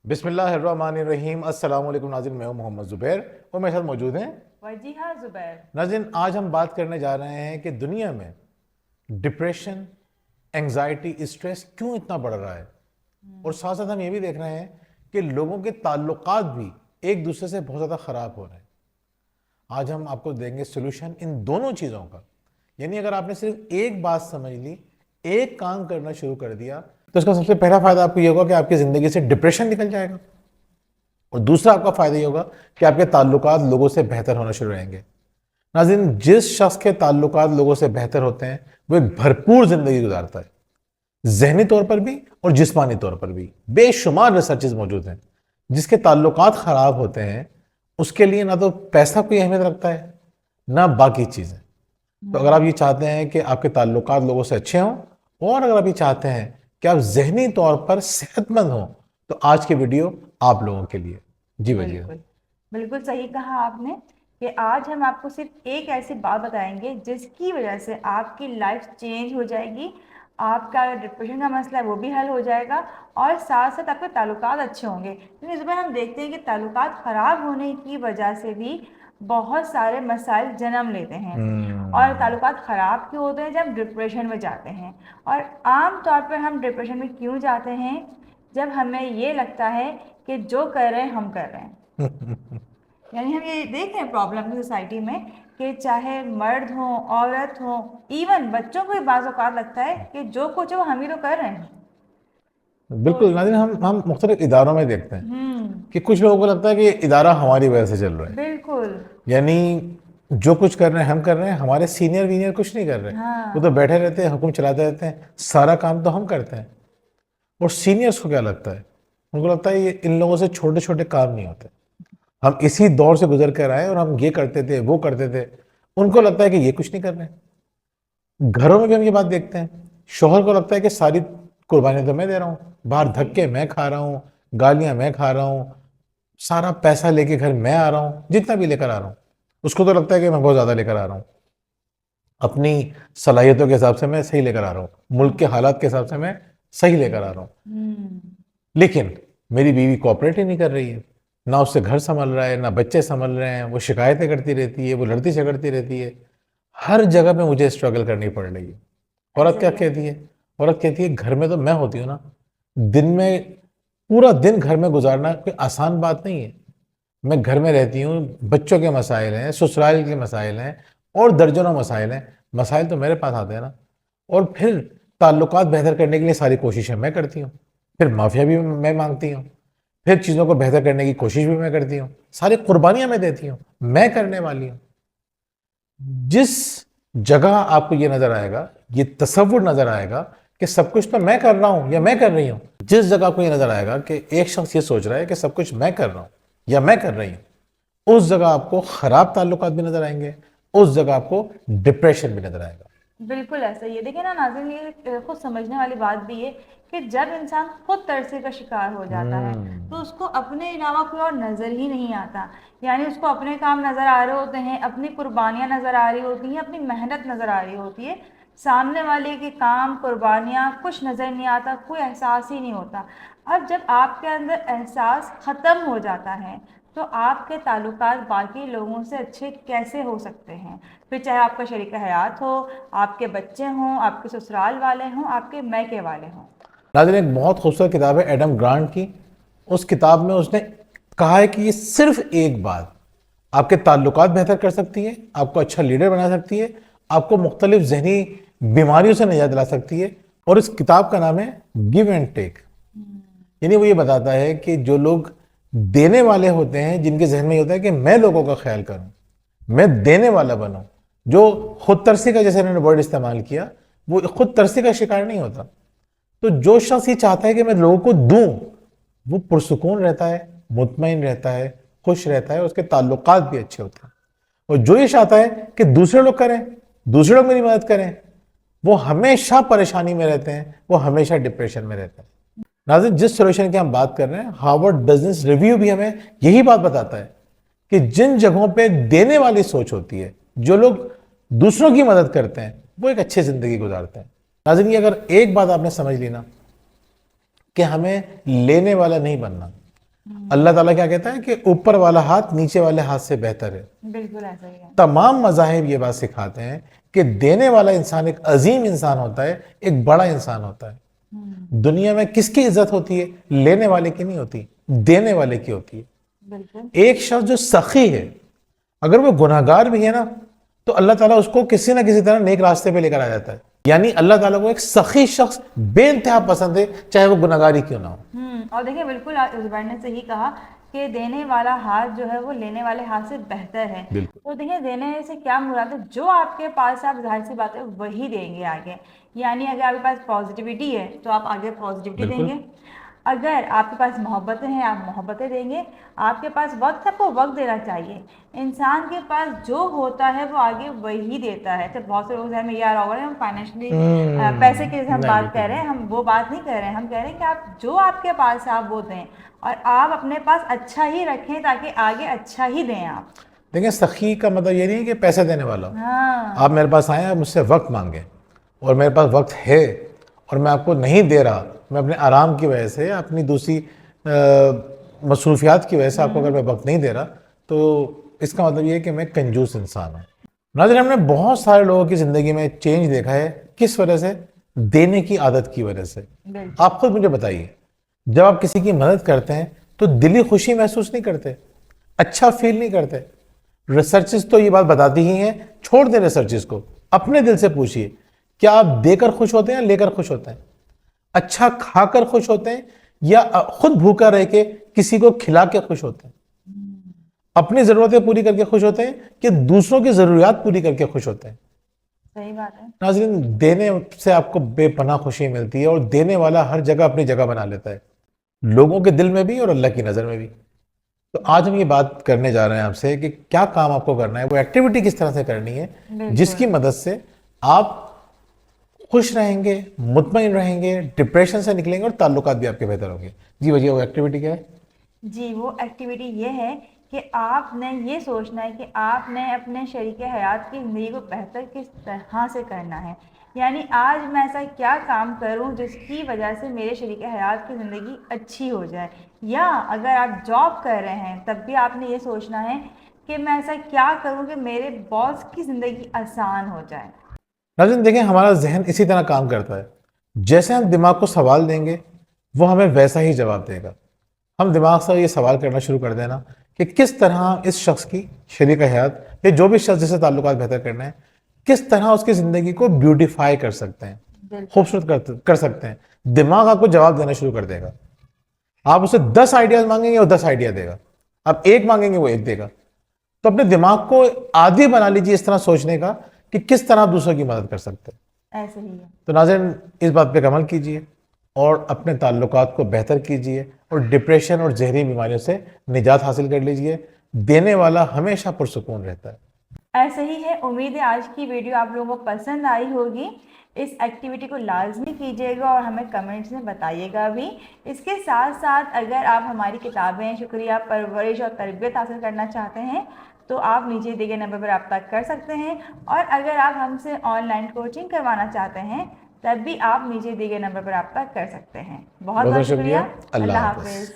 بسم اللہ الرحمن الرحیم۔ السلام علیکم ناظرین، میں ہوں محمد زبیر اور میرے ساتھ موجود ہیں وجیہہ زبیر۔ ناظرین، آج ہم بات کرنے جا رہے ہیں کہ دنیا میں ڈپریشن، انگزائٹی، اسٹریس کیوں اتنا بڑھ رہا ہے، اور ساتھ ساتھ ہم یہ بھی دیکھ رہے ہیں کہ لوگوں کے تعلقات بھی ایک دوسرے سے بہت زیادہ خراب ہو رہے ہیں۔ آج ہم آپ کو دیں گے سولوشن ان دونوں چیزوں کا۔ یعنی اگر آپ نے صرف ایک بات سمجھ لی، ایک کام کرنا شروع کر دیا، تو اس کا سب سے پہلا فائدہ آپ کو یہ ہوگا کہ آپ کی زندگی سے ڈپریشن نکل جائے گا، اور دوسرا آپ کا فائدہ یہ ہوگا کہ آپ کے تعلقات لوگوں سے بہتر ہونا شروع رہیں گے۔ ناظرین، جس شخص کے تعلقات لوگوں سے بہتر ہوتے ہیں وہ ایک بھرپور زندگی گزارتا ہے، ذہنی طور پر بھی اور جسمانی طور پر بھی۔ بے شمار ریسرچز موجود ہیں۔ جس کے تعلقات خراب ہوتے ہیں اس کے لیے نہ تو پیسہ کوئی اہمیت رکھتا ہے، نہ باقی چیزیں۔ تو اگر آپ یہ چاہتے ہیں کہ آپ کے تعلقات لوگوں سے اچھے ہوں، اور اگر آپ یہ چاہتے ہیں کہ آپ ذہنی طور پر صحت مند ہوں، تو آج کی ویڈیو آپ لوگوں کے لیے۔ جی وجیہ۔ بالکل صحیح کہا آپ نے کہ آج ہم آپ کو صرف ایک ایسی بات بتائیں گے جس کی وجہ سے آپ کی لائف چینج ہو جائے گی، آپ کا ڈپریشن کا مسئلہ ہے وہ بھی حل ہو جائے گا، اور ساتھ ساتھ آپ کے تعلقات اچھے ہوں گے۔ کیونکہ اس میں ہم دیکھتے ہیں کہ تعلقات خراب ہونے کی وجہ سے بھی بہت سارے مسائل جنم لیتے ہیں، اور تعلقات خراب کیوں ہوتے ہیں؟ جب ڈپریشن میں جاتے ہیں۔ اور عام طور پر ہم ڈپریشن میں کیوں جاتے ہیں؟ جب ہمیں یہ لگتا ہے کہ جو کر رہے ہیں ہم کر رہے ہیں۔ یعنی ہم یہ دیکھ رہے ہیں پرابلم سوسائٹی میں کہ چاہے مرد ہوں، عورت ہوں، ایون بچوں کو بھی بعض اوقات لگتا ہے کہ جو کچھ ہے وہ ہم ہی تو کر رہے ہیں۔ بالکل ناظرین، ہم مختلف اداروں میں دیکھتے ہیں کہ کچھ لوگوں کو لگتا ہے کہ یہ ادارہ ہماری وجہ سے چل رہا ہے۔ بالکل، یعنی جو کچھ کر رہے ہیں ہم کر رہے ہیں، ہمارے سینئر وینئر کچھ نہیں کر رہے، وہ تو بیٹھے رہتے ہیں، حکم چلاتے رہتے ہیں، سارا کام تو ہم کرتے ہیں۔ اور سینئرز کو کیا لگتا ہے؟ ان کو لگتا ہے یہ ان لوگوں سے چھوٹے چھوٹے کام نہیں ہوتے، ہم اسی دور سے گزر کر آئے اور ہم یہ کرتے تھے وہ کرتے تھے۔ ان کو لگتا ہے کہ یہ کچھ نہیں کر رہے۔ گھروں میں بھی ہم یہ بات دیکھتے ہیں، شوہر کو لگتا ہے کہ ساری قربانیاں تو میں دے رہا ہوں، باہر دھکے میں کھا رہا ہوں، گالیاں میں کھا رہا ہوں، سارا پیسہ لے کے گھر میں آ رہا ہوں، جتنا بھی لے کر آ رہا ہوں۔ اس کو تو لگتا ہے کہ میں بہت زیادہ لے کر آ رہا ہوں، اپنی صلاحیتوں کے حساب سے میں صحیح لے کر آ رہا ہوں، ملک کے حالات کے حساب سے میں صحیح لے کر آ رہا ہوں۔ لیکن میری بیوی کوآپریٹ ہی نہیں کر رہی ہے، نہ اس سے گھر سنبھل رہا ہے، نہ بچے سنبھل رہے ہیں، وہ شکایتیں کرتی رہتی ہے، وہ لڑتی جھگڑتی رہتی ہے، ہر جگہ پہ مجھے اسٹرگل کرنی پڑ رہی ہے۔ عورت کیا کہتی ہے؟ عورت کہتی ہے گھر میں تو میں ہوتی ہوں نا، دن میں پورا دن گھر میں گزارنا کوئی آسان بات نہیں ہے۔ میں گھر میں رہتی ہوں، بچوں کے مسائل ہیں، سسرال کے مسائل ہیں، اور درجنوں مسائل ہیں، مسائل تو میرے پاس آتے ہیں نا۔ اور پھر تعلقات بہتر کرنے کے لیے ساری کوششیں میں کرتی ہوں، پھر معافیا بھی میں مانگتی ہوں، پھر چیزوں کو بہتر کرنے کی کوشش بھی میں کرتی ہوں، ساری قربانیاں میں دیتی ہوں، میں کرنے والی ہوں۔ جس جگہ آپ کو یہ نظر آئے گا، یہ تصور نظر آئے گا کہ سب کچھ تو میں کر رہا ہوں یا میں کر رہی ہوں، جس جگہ کو یہ نظر آئے گا کہ ایک شخص یہ سوچ رہا ہے کہ سب کچھ میں کر رہا ہوں یا میں کر رہی ہوں، اس جگہ آپ کو خراب تعلقات بھی نظر آئیں گے، اس جگہ آپ کو ڈپریشن بھی نظر آئے گا۔ بالکل ایسا ہی ہے۔ دیکھیں نا ناظرین، یہ خود سمجھنے والی بات بھی ہے کہ جب انسان خود ترسے کا شکار ہو جاتا ہے تو اس کو اپنے علاوہ کوئی اور نظر ہی نہیں آتا۔ یعنی اس کو اپنے کام نظر آ رہے ہوتے ہیں، اپنی قربانیاں نظر آ رہی ہوتی ہیں، اپنی محنت نظر آ رہی ہوتی ہے، سامنے والے کے کام، قربانیاں کچھ نظر نہیں آتا، کوئی احساس ہی نہیں ہوتا۔ اب جب آپ کے اندر احساس ختم ہو جاتا ہے تو آپ کے تعلقات باقی لوگوں سے اچھے کیسے ہو سکتے ہیں؟ پھر چاہے آپ کا شریک حیات ہو، آپ کے بچے ہوں، آپ کے سسرال والے ہوں، آپ کے میکے والے ہوں۔ ناظرین، ایک بہت خوبصورت کتاب ہے ایڈم گرانٹ کی۔ اس کتاب میں اس نے کہا ہے کہ یہ صرف ایک بات آپ کے تعلقات بہتر کر سکتی ہے، آپ کو اچھا لیڈر بنا سکتی ہے، آپ کو مختلف ذہنی بیماریوں سے نجات دلا سکتی ہے، اور اس کتاب کا نام ہے گیو اینڈ ٹیک۔ یعنی وہ یہ بتاتا ہے کہ جو لوگ دینے والے ہوتے ہیں، جن کے ذہن میں یہ ہوتا ہے کہ میں لوگوں کا خیال کروں، میں دینے والا بنوں، جو خود ترسی کا، جیسے انہوں نے ورڈ استعمال کیا، وہ خود ترسی کا شکار نہیں ہوتا۔ تو جو شخص یہ چاہتا ہے کہ میں لوگوں کو دوں، وہ پرسکون رہتا ہے، مطمئن رہتا ہے، خوش رہتا ہے، اس کے تعلقات بھی اچھے ہوتے ہیں۔ اور جو یہ چاہتا ہے کہ دوسرے لوگ کریں، دوسرے لوگ میری مدد کریں، وہ ہمیشہ پریشانی میں رہتے ہیں، وہ ہمیشہ ڈپریشن میں رہتے ہیں۔ ناظرین، جس سولوشن کی ہم بات کر رہے ہیں، ہارورڈ بزنس ریویو بھی ہمیں یہی بات بتاتا ہے کہ جن جگہوں پہ دینے والی سوچ ہوتی ہے، جو لوگ دوسروں کی مدد کرتے ہیں، وہ ایک اچھی زندگی گزارتے ہیں۔ ناظرین، اگر ایک بات آپ نے سمجھ لی نا کہ ہمیں لینے والا نہیں بننا، اللہ تعالیٰ کیا کہتا ہے کہ اوپر والا ہاتھ نیچے والے ہاتھ سے بہتر ہے. بالکل ایسا ہی ہے. تمام مذاہب یہ بات سکھاتے ہیں کہ دینے والا انسان ایک عظیم انسان ہوتا ہے, ایک بڑا انسان ہوتا ہے. دنیا میں کس کی عزت ہوتی ہے؟ لینے والے کی نہیں ہوتی, دینے والے کی ہوتی ہے. بالکل. ایک شخص جو سخی ہے, اگر وہ گناہگار بھی ہے نا, تو اللہ تعالیٰ اس کو کسی نہ کسی طرح نیک راستے پہ لے کر آ جاتا ہے. یعنی اللہ تعالیٰ کو ایک سخی شخص بے انتہا پسند ہے, چاہے وہ گناہگار ہی کیوں نہ ہو. اور دیکھیں بالکل زبیر نے صحیح کہا کہ دینے والا ہاتھ جو ہے وہ لینے والے ہاتھ سے بہتر ہے. تو دیکھیں دینے سے کیا مراد ہے, جو آپ کے پاس آپ ظاہر سی بات ہے وہی دیں گے آگے. یعنی اگر آپ کے پاس پازیٹیوٹی ہے تو آپ آگے پازیٹیوٹی دیں گے. اگر آپ کے پاس محبتیں ہیں آپ محبتیں دیں گے. آپ کے پاس وقت ہے آپ کو وقت دینا چاہیے. انسان کے پاس جو ہوتا ہے وہ آگے وہی دیتا ہے. تو بہت سے لوگ میں یہ آ رہا ہوگا ہم فائنینشلی پیسے کی ہم بات کر رہے ہیں, ہم وہ بات نہیں کر رہے ہیں. ہم کہہ رہے ہیں کہ آپ جو آپ کے پاس ہے آپ وہ دیں, اور آپ اپنے پاس اچھا ہی رکھیں تاکہ آگے اچھا ہی دیں. آپ دیکھیں سخی کا مطلب یہ نہیں ہے کہ پیسے دینے والا. آپ میرے پاس آئیں, آپ مجھ سے وقت مانگیں, اور میرے پاس وقت ہے اور میں آپ کو نہیں دے رہا, میں اپنے آرام کی وجہ سے, اپنی دوسری مصروفیات کی وجہ سے آپ کو اگر میں وقت نہیں دے رہا, تو اس کا مطلب یہ ہے کہ میں کنجوس انسان ہوں. ناظرین, ہم نے بہت سارے لوگوں کی زندگی میں چینج دیکھا ہے. کس وجہ سے؟ دینے کی عادت کی وجہ سے. آپ خود مجھے بتائیے, جب آپ کسی کی مدد کرتے ہیں تو دلی خوشی محسوس نہیں کرتے, اچھا فیل نہیں کرتے؟ ریسرچز تو یہ بات بتاتی ہی ہیں. چھوڑ دیں ریسرچز کو, اپنے دل سے پوچھئے, کیا آپ دے کر خوش ہوتے ہیں یا لے کر خوش ہوتے ہیں؟ اچھا کھا کر خوش ہوتے ہیں یا خود بھوکا رہ کے کسی کو کھلا کے خوش ہوتے ہیں؟ اپنی ضرورتیں پوری کر کے خوش ہوتے ہیں کہ دوسروں کی ضروریات پوری کر کے خوش ہوتے ہیں؟ صحیح بات ہے. ناظرین, دینے سے آپ کو بے پناہ خوشی ملتی ہے, اور دینے والا ہر جگہ اپنی جگہ بنا لیتا ہے, لوگوں کے دل میں بھی اور اللہ کی نظر میں بھی. تو آج ہم یہ بات کرنے جا رہے ہیں آپ سے کہ کیا کام آپ کو کرنا ہے, وہ ایکٹیویٹی کس طرح سے کرنی ہے جس کی مدد سے آپ خوش رہیں گے, مطمئن رہیں گے, ڈپریشن سے نکلیں گے اور تعلقات بھی آپ کے بہتر ہوں گے. جی وجہ وہ ایکٹیویٹی کیا ہے؟ جی وہ ایکٹیویٹی یہ ہے کہ آپ نے یہ سوچنا ہے کہ آپ نے اپنے شریک حیات کی زندگی کو بہتر کس طرح سے کرنا ہے. یعنی آج میں ایسا کیا کام کروں جس کی وجہ سے میرے شریک حیات کی زندگی اچھی ہو جائے. یا اگر آپ جاب کر رہے ہیں تب بھی آپ نے یہ سوچنا ہے کہ میں ایسا کیا کروں کہ میرے باس کی زندگی آسان ہو جائے. ناظرین دیکھیں, ہمارا ذہن اسی طرح کام کرتا ہے. جیسے ہم دماغ کو سوال دیں گے وہ ہمیں ویسا ہی جواب دے گا. ہم دماغ سے یہ سوال کرنا شروع کر دینا کہ کس طرح اس شخص کی شریک حیات یا جو بھی شخص جسے تعلقات بہتر کرنا ہے, کس طرح اس کی زندگی کو بیوٹیفائی کر سکتے ہیں, خوبصورت کر سکتے ہیں. دماغ آپ کو جواب دینا شروع کر دے گا. آپ اسے 10 آئیڈیاز مانگیں گے وہ 10 آئیڈیا دے گا, آپ ایک مانگیں گے وہ ایک دے گا. تو اپنے دماغ کو عادی بنا لیجیے اس طرح سوچنے کا کہ کس طرح دوسروں کی مدد کر سکتے ہیں. ایسے ہی ہے. تو ناظرین اس بات پہ عمل کیجیے اور اپنے تعلقات کو بہتر کیجیے, اور ڈپریشن اور ذہنی بیماریوں سے نجات حاصل کر لیجیے. دینے والا ہمیشہ پرسکون رہتا ہے. ایسے ہی ہے. امید ہے آج کی ویڈیو آپ لوگوں کو پسند آئی ہوگی. اس ایکٹیویٹی کو لازمی کیجیے گا اور ہمیں کمنٹس میں بتائیے گا بھی. اس کے ساتھ ساتھ اگر آپ ہماری کتابیں شکریہ پرورش اور تربیت حاصل کرنا چاہتے ہیں تو آپ نیچے دیے گئے نمبر پر رابطہ کر سکتے ہیں. اور اگر آپ ہم سے آن لائن کوچنگ کروانا چاہتے ہیں تب بھی آپ نیچے دیے گئے نمبر پر رابطہ کر سکتے ہیں. بہت بہت شکریہ. اللہ حافظ.